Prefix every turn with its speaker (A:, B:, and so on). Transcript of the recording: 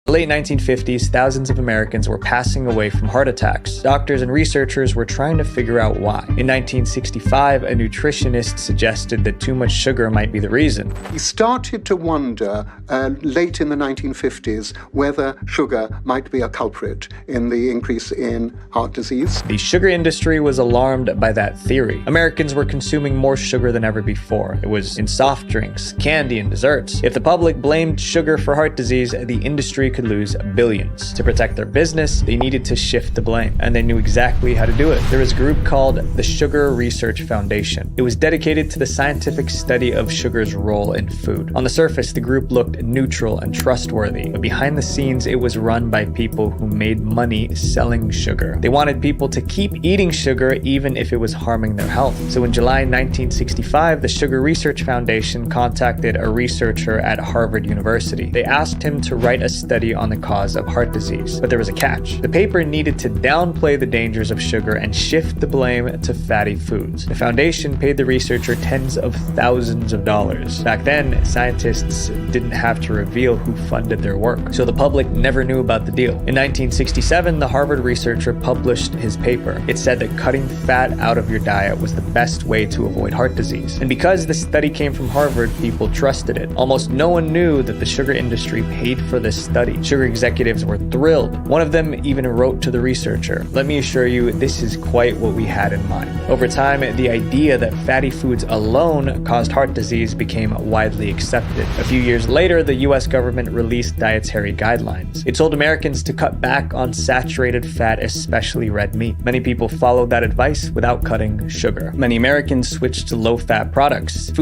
A: In the late 1950s, thousands of Americans were passing away from heart attacks. Doctors and researchers were trying to figure out why. In 1965, a nutritionist suggested that too much sugar might be the reason.
B: He started to wonder late in the 1950s whether sugar might be a culprit in the increase in heart disease.
A: The sugar industry was alarmed by that theory. Americans were consuming more sugar than ever before. It was in soft drinks, candy, and desserts. If the public blamed sugar for heart disease, the industry could lose billions. To protect their business, they needed to shift the blame, and they knew exactly how to do it. There was a group called the Sugar Research Foundation. It was dedicated to the scientific study of sugar's role in food. On the surface, the group looked neutral and trustworthy, but behind the scenes, it was run by people who made money selling sugar. They wanted people to keep eating sugar even if it was harming their health. So in July 1965, the Sugar Research Foundation contacted a researcher at Harvard University. They asked him to write a study on the cause of heart disease, but there was a catch. The paper needed to downplay the dangers of sugar and shift the blame to fatty foods. The foundation paid the researcher tens of thousands of dollars. Back then, scientists didn't have to reveal who funded their work, so the public never knew about the deal. In 1967, the Harvard researcher published his paper. It said that cutting fat out of your diet was the best way to avoid heart disease. And because the study came from Harvard, people trusted it. Almost no one knew that the sugar industry paid for this study. Sugar executives were thrilled. One of them even wrote to the researcher, "Let me assure you, this is quite what we had in mind." Over time, the idea that fatty foods alone caused heart disease became widely accepted. A few years later, the US government released dietary guidelines. It told Americans to cut back on saturated fat, especially red meat. Many people followed that advice without cutting sugar. Many Americans switched to low-fat products.